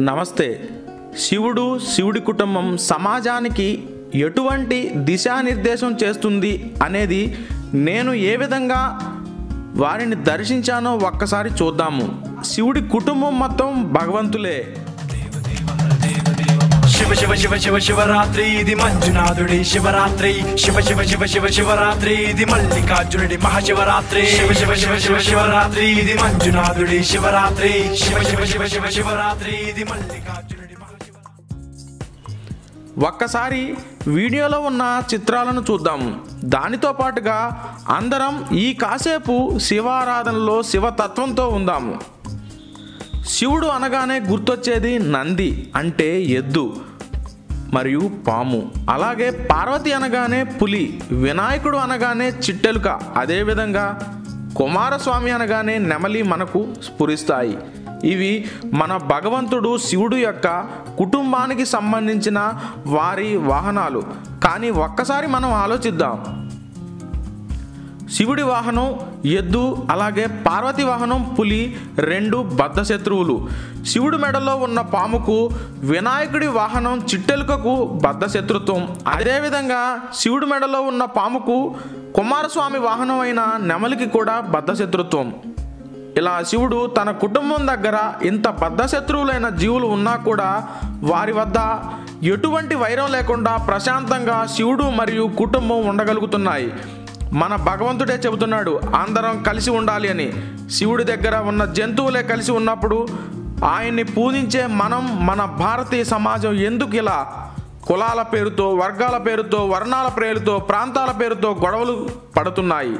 నమస్తే. శివుడు, శివుడి కుటుంబం సమాజానికి ఎటువంటి దిశానిర్దేశం చేస్తుంది అనేది నేను ఏ విధంగా వారిని దర్శించానో ఒక్కసారి చూద్దాము. శివుడి కుటుంబం మొత్తం భగవంతులే. శివ శివ శివ శివ శివరాత్రి ఇది మంజునాథుడి శివరాత్రి. శివ శివ శివ శివ శివరాత్రి ఇది మల్లికార్జునుడి మహాశివరాత్రి. శివ శివ శివ శివ శివరాత్రి ఇది మంజునాథుడి శివరాత్రి. శివ శివ శివ శివ శివరాత్రి ఇది మల్లికార్జునుడి మహాశివరాత్రి. ఒక్కసారి వీడియోలో ఉన్న చిత్రాలను చూద్దాము. దానితో పాటుగా అందరం ఈ కాసేపు శివారాధనలో శివతత్వంతో ఉందాము. శివుడు అనగానే గుర్తొచ్చేది నంది అంటే ఎద్దు మరియు పాము. అలాగే పార్వతి అనగానే పులి, వినాయకుడు అనగానే చిట్టెలుక, అదేవిధంగా కుమారస్వామి అనగానే నెమలి మనకు స్ఫురిస్తాయి. ఇవి మన భగవంతుడు శివుడు యొక్క కుటుంబానికి సంబంధించిన వారి వాహనాలు. కానీ ఒక్కసారి మనం ఆలోచిద్దాం. శివుడి వాహనం ఎద్దు, అలాగే పార్వతి వాహనం పులి, రెండు బద్ధశత్రువులు. శివుడి మెడలో ఉన్న పాముకు, వినాయకుడి వాహనం చిట్టెలుకకు బద్ధశత్రుత్వం. అదేవిధంగా శివుడి మెడలో ఉన్న పాముకు కుమారస్వామి వాహనం అయిన నెమలికి కూడా బద్ధశత్రుత్వం. ఇలా శివుడు తన కుటుంబం దగ్గర ఇంత బద్ధశత్రువులైన జీవులు ఉన్నా కూడా వారి వద్ద ఎటువంటి వైరం లేకుండా ప్రశాంతంగా శివుడు మరియు కుటుంబం ఉండగలుగుతున్నాయి. మన భగవంతుడే చెబుతున్నాడు అందరం కలిసి ఉండాలి అని. శివుడి దగ్గర ఉన్న జంతువులే కలిసి ఉన్నప్పుడు ఆయన్ని పూజించే మనం, మన భారతీయ సమాజం ఎందుకు ఇలా కులాల పేరుతో, వర్గాల పేరుతో, వర్ణాల పేరుతో, ప్రాంతాల పేరుతో గొడవలు పడుతున్నాయి?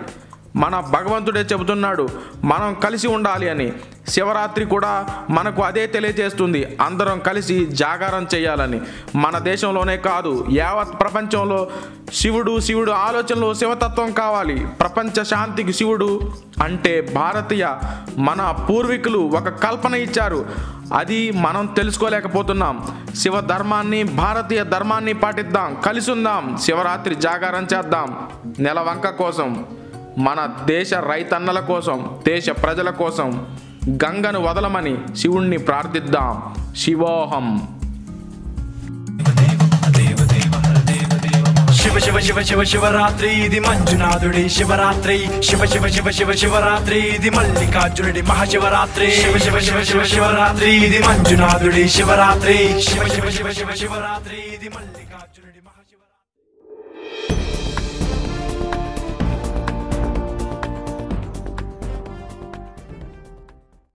మన భగవంతుడే చెబుతున్నాడు మనం కలిసి ఉండాలి అని. శివరాత్రి కూడా మనకు అదే తెలియజేస్తుంది, అందరం కలిసి జాగారం చేయాలని. మన దేశంలోనే కాదు, యావత్ ప్రపంచంలో శివుడు ఆలోచనలో శివతత్వం కావాలి. ప్రపంచ శాంతికి శివుడు అంటే భారతీయ మన పూర్వీకులు ఒక కల్పన ఇచ్చారు. అది మనం తెలుసుకోలేకపోతున్నాం. శివ ధర్మాన్ని, భారతీయ ధర్మాన్ని పాటిద్దాం, కలిసి ఉందాం, శివరాత్రి జాగారం చేద్దాం. నెలవంక కోసం, మన దేశ రైతన్నల కోసం, దేశ ప్రజల కోసం గంగను వదలమని శివుణ్ణి ప్రార్థిద్దాం. శివోహం. శివ శివ శివ శివ శివరాత్రి ఇది మంజునాథుడి శివరాత్రి. శివ శివ శివ శివ శివరాత్రి ఇది మల్లికార్జునుడి మహాశివరాత్రి. శివ శివ శివ శివ శివరాత్రి ఇది మంజునాథుడి శివరాత్రి. శివ శివ శివ శివ శివరాత్రి ఇది మల్లికార్జునుడి